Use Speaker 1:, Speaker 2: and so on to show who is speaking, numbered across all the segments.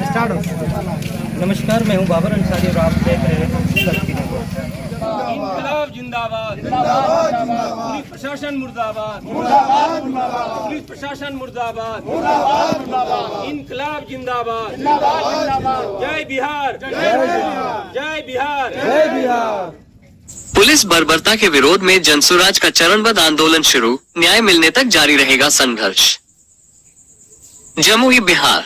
Speaker 1: Start हो। नमस्कार, मैं हूं बाबर अंसारी और आप देख रहे हैं शक्ति न्यूज़।
Speaker 2: इनकलाब जिंदाबाद, पुलिस प्रशासन मुर्दाबाद, पुलिस प्रशासन मुर्दाबाद, इनकलाब जिंदाबाद, जय बिहार, जय बिहार, जय बिहार।
Speaker 3: पुलिस बर्बरता के विरोध में जनसुराज का चरणबद्ध आंदोलन शुरू, न्याय मिलने तक जारी रहेगा संघर्ष। जमुई बिहार।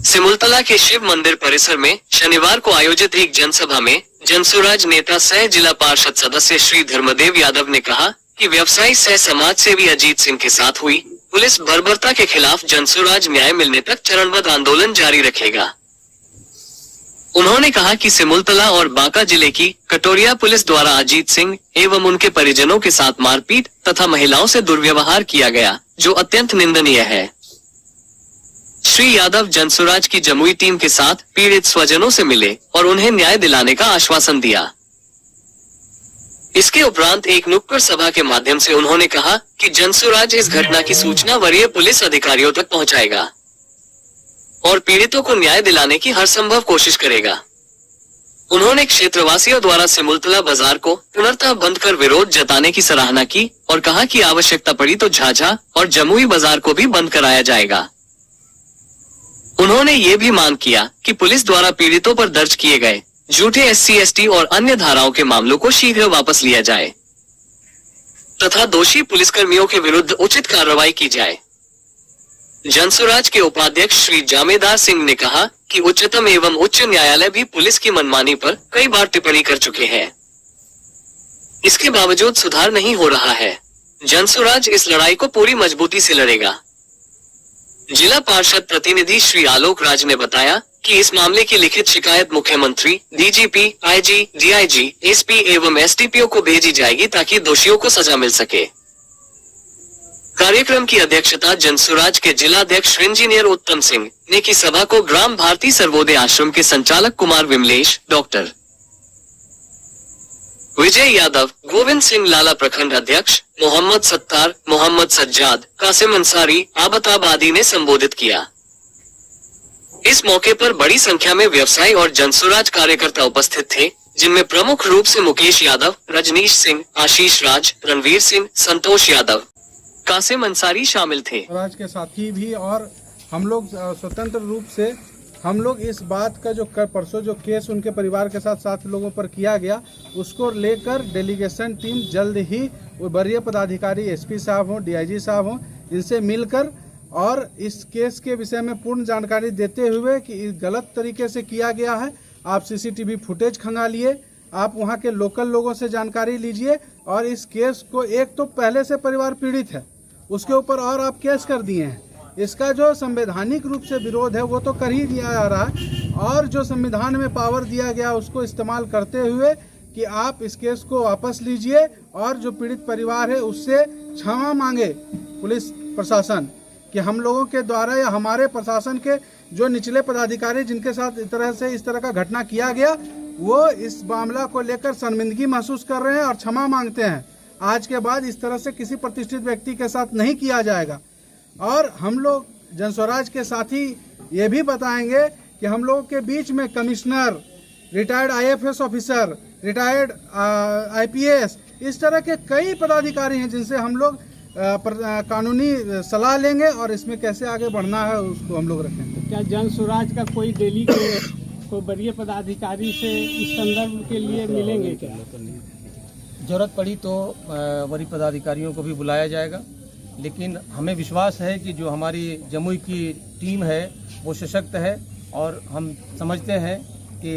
Speaker 3: सिमुलतला के शिव मंदिर परिसर में शनिवार को आयोजित एक जनसभा में जनसुराज नेता सह जिला पार्षद सदस्य श्री धर्मदेव यादव ने कहा कि व्यवसायी सह समाज सेवी अजीत सिंह के साथ हुई पुलिस बर्बरता के खिलाफ जनसुराज न्याय मिलने तक चरणबद्ध आंदोलन जारी रखेगा। उन्होंने कहा कि सिमुलतला और बांका जिले की कटोरिया पुलिस द्वारा अजीत सिंह एवं उनके परिजनों के साथ मारपीट तथा महिलाओं से दुर्व्यवहार किया गया, जो अत्यंत निंदनीय है। श्री यादव जनसुराज की जमुई टीम के साथ पीड़ित स्वजनों से मिले और उन्हें न्याय दिलाने का आश्वासन दिया। इसके उपरांत एक नुक्कड़ सभा के माध्यम से उन्होंने कहा कि जनसुराज इस घटना की सूचना वरीय पुलिस अधिकारियों तक पहुंचाएगा और पीड़ितों को न्याय दिलाने की हर संभव कोशिश करेगा। उन्होंने क्षेत्रवासियों द्वारा सिमुलतला बाजार को पुनर्तः बंद कर विरोध जताने की सराहना की और कहा कि आवश्यकता पड़ी तो झाझा और जमुई बाजार को भी बंद कराया जाएगा। उन्होंने ये भी मांग किया कि पुलिस द्वारा पीड़ितों पर दर्ज किए गए झूठे SC/ST और अन्य धाराओं के मामलों को शीघ्र वापस लिया जाए तथा दोषी पुलिसकर्मियों के विरुद्ध उचित कार्रवाई की जाए। जनसुराज के उपाध्यक्ष श्री जामेदार सिंह ने कहा कि उच्चतम एवं उच्च न्यायालय भी पुलिस की मनमानी पर कई बार टिप्पणी कर चुके हैं। इसके बावजूद सुधार नहीं हो रहा है। जनसुराज इस लड़ाई को पूरी मजबूती से लड़ेगा। जिला पार्षद प्रतिनिधि श्री आलोक राज ने बताया कि इस मामले की लिखित शिकायत मुख्यमंत्री, DGP, IG, DIG, SP एवं SDPO को भेजी जाएगी ताकि दोषियों को सजा मिल सके। कार्यक्रम की अध्यक्षता जनसुराज के जिलाध्यक्ष इंजीनियर उत्तम सिंह ने की। सभा को ग्राम भारती सर्वोदय आश्रम के संचालक कुमार विमलेश, डॉक्टर विजय यादव, गोविंद सिंह लाला प्रखंड अध्यक्ष, मोहम्मद सत्तार, मोहम्मद सज्जाद, कासिम अंसारी, आबताब आदि ने संबोधित किया। इस मौके पर बड़ी संख्या में व्यवसायी और जनसुराज कार्यकर्ता उपस्थित थे, जिनमें प्रमुख रूप से मुकेश यादव, रजनीश सिंह, आशीष राज, रणवीर सिंह, संतोष यादव, कासिम अंसारी शामिल थे।
Speaker 4: स्वराज के साथी भी और हम लोग स्वतंत्र रूप से हम लोग इस बात का जो परसों जो केस उनके परिवार के साथ 7 लोगों पर किया गया, उसको लेकर डेलीगेशन टीम जल्द ही वरीय पदाधिकारी SP साहब हों, DIG साहब हों, इनसे मिलकर और इस केस के विषय में पूर्ण जानकारी देते हुए कि गलत तरीके से किया गया है। आप CCTV फुटेज खंगालिए, आप वहाँ के लोकल लोगों से जानकारी लीजिए और इस केस को, एक तो पहले से परिवार पीड़ित है, उसके ऊपर और आप केस कर दिए हैं। इसका जो संवैधानिक रूप से विरोध है वो तो कर ही दिया जा रहा है और जो संविधान में पावर दिया गया उसको इस्तेमाल करते हुए कि आप इस केस को वापस लीजिए और जो पीड़ित परिवार है उससे क्षमा मांगे पुलिस प्रशासन कि हम लोगों के द्वारा या हमारे प्रशासन के जो निचले पदाधिकारी जिनके साथ इस तरह का घटना किया गया, वो इस मामला को लेकर शर्मिंदगी महसूस कर रहे हैं और क्षमा मांगते हैं। आज के बाद इस तरह से किसी प्रतिष्ठित व्यक्ति के साथ नहीं किया जाएगा। और हम लोग जनसुराज के साथी ये भी बताएंगे कि हम लोगों के बीच में commissioner, retired IFS officer, retired IPS, इस तरह के कई पदाधिकारी हैं जिनसे हम लोग कानूनी सलाह लेंगे और इसमें कैसे आगे बढ़ना है उसको हम लोग रखेंगे।
Speaker 5: क्या जनसुराज का कोई दिल्ली के कोई वरीय पदाधिकारी से इस संदर्भ के लिए मिलेंगे क्या?
Speaker 6: जरूरत पड़ी तो वरीय पदाधिकारियों को भी बुलाया जाएगा, लेकिन हमें विश्वास है कि जो हमारी जमुई की टीम है वो सशक्त है और हम समझते हैं कि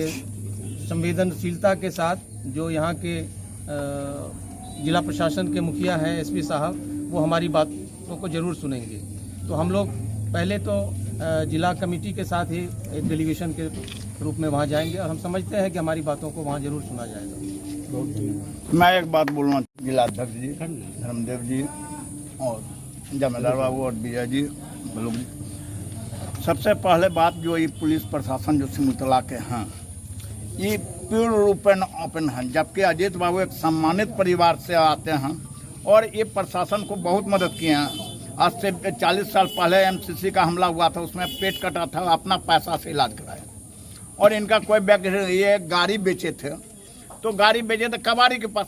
Speaker 6: संवेदनशीलता के साथ जो यहाँ के जिला प्रशासन के मुखिया हैं SP साहब, वो हमारी बातों को जरूर सुनेंगे। तो हम लोग पहले तो जिला कमेटी के साथ ही एक डेलीगेशन के रूप में वहाँ जाएंगे और हम समझते हैं कि हमारी बातों को वहाँ जरूर सुना जाएगा।
Speaker 7: मैं एक बात बोलना, जिलाध्यक्ष जी, धर्मदेव जी और जमेदार बाबू और BI जी, सबसे पहले बात जो ये पुलिस प्रशासन जो सिमुलतला के हैं, ये पूर्ण रूपेण ओपन हैं, जबकि अजीत बाबू एक सम्मानित परिवार से आते हैं और ये प्रशासन को बहुत मदद किए हैं। आज से 40 साल पहले एमसीसी का हमला हुआ था, उसमें पेट कटा था, अपना पैसा से इलाज कराया। और इनका कोई बैग, ये गाड़ी बेचे थे, तो गाड़ी बेचे थे कबाड़ी के पास,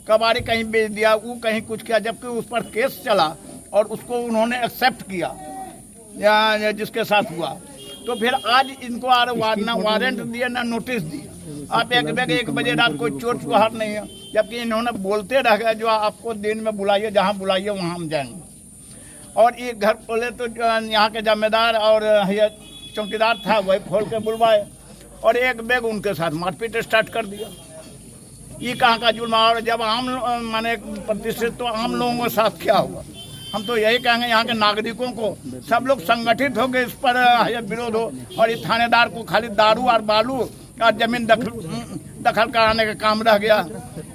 Speaker 7: कबाड़ी कहीं बेच दिया, वो कहीं कुछ किया, जबकि उस पर केस चला और उसको उन्होंने एक्सेप्ट किया या जिसके साथ हुआ। तो फिर आज इनको ना वारंट दिया ना नोटिस दिया। आप एक बजे रात कोई चोर चुहार नहीं है, जबकि इन्होंने बोलते रह गए जो आपको दिन में बुलाइए, जहाँ बुलाइए वहाँ हम जाएंगे। और ये घर खोले तो यहाँ के जमींदार और ये चौकीदार था, वही खोल के बुलवाए और एक बैग उनके साथ मारपीट स्टार्ट कर दिया। ये कहाँ का जुल्म। और जब आम माने प्रतिष्ठित तो आम लोगों के साथ क्या हुआ। हम तो यही कहेंगे यहाँ के नागरिकों को सब लोग संगठित हो गए, इस पर विरोध हो। और ये थानेदार को खाली दारू और बालू और जमीन दखल कराने का काम रह गया।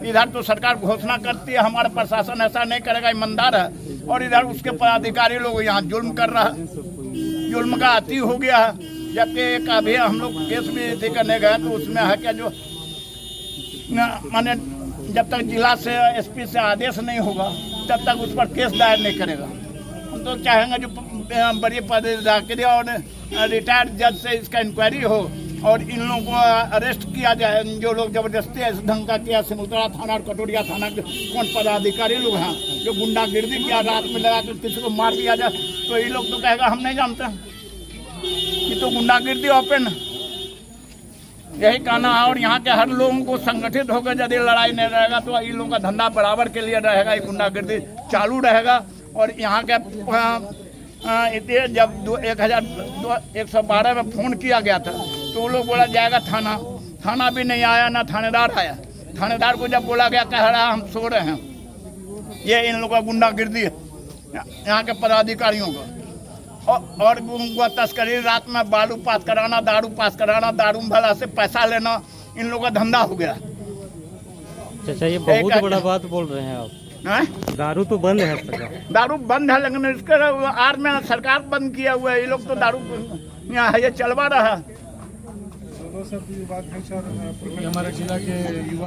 Speaker 7: इधर तो सरकार घोषणा करती है हमारा प्रशासन ऐसा नहीं करेगा, ईमानदार है, और इधर उसके पदाधिकारी लोग यहाँ जुल्म कर रहा है, जुल्म का अति हो गया है। जबकि एक अभी हम लोग केस भी थी करने गए तो उसमें है क्या, जो माने जब तक जिला से एसपी से आदेश नहीं होगा तब तक उस पर केस दायर नहीं करेगा। हम तो चाहेंगे जो बड़ी पदाधिकारी और रिटायर्ड जज से इसका इंक्वायरी हो और इन लोगों को अरेस्ट किया जाए, जो लोग जबरदस्ती इस ढंग का किया। सिमुलतला थाना और कटोरिया थाना के कौन पदाधिकारी लोग हैं जो गुंडागिर्दी किया, रात में लगा कर किसी को मार दिया जाए, तो ये लोग तो कहेगा हम नहीं जानते, ये तो गुंडागिर्दी ओपन। यही कहना है। और यहाँ के हर लोगों को संगठित होकर यदि लड़ाई नहीं रहेगा तो इन लोगों का धंधा बराबर के लिए रहेगा, ये गुंडागिर्दी चालू रहेगा। और यहाँ के जब 112 में फ़ोन किया गया था तो वो लोग बोला जाएगा थाना, थाना भी नहीं आया, ना थानेदार आया। थानेदार को जब बोला गया कह रहा हम सो रहे हैं। ये इन लोगों का गुंडागिर्दी है यहाँ के पदाधिकारियों का। और तस्करी, रात में बालू पास कराना, दारू पास कराना, दारू भला से पैसा लेना, इन लोगों का धंधा हो गया।
Speaker 1: चाचा ये बहुत बड़ा बात बोल रहे हैं आप। दारू तो बंद है,
Speaker 7: दारू बंद है, लेकिन इसके आड़ में सरकार बंद किया हुआ है। ये लोग तो दारू यहाँ है, ये चलवा रहा है।
Speaker 4: हमारे जिला के युवा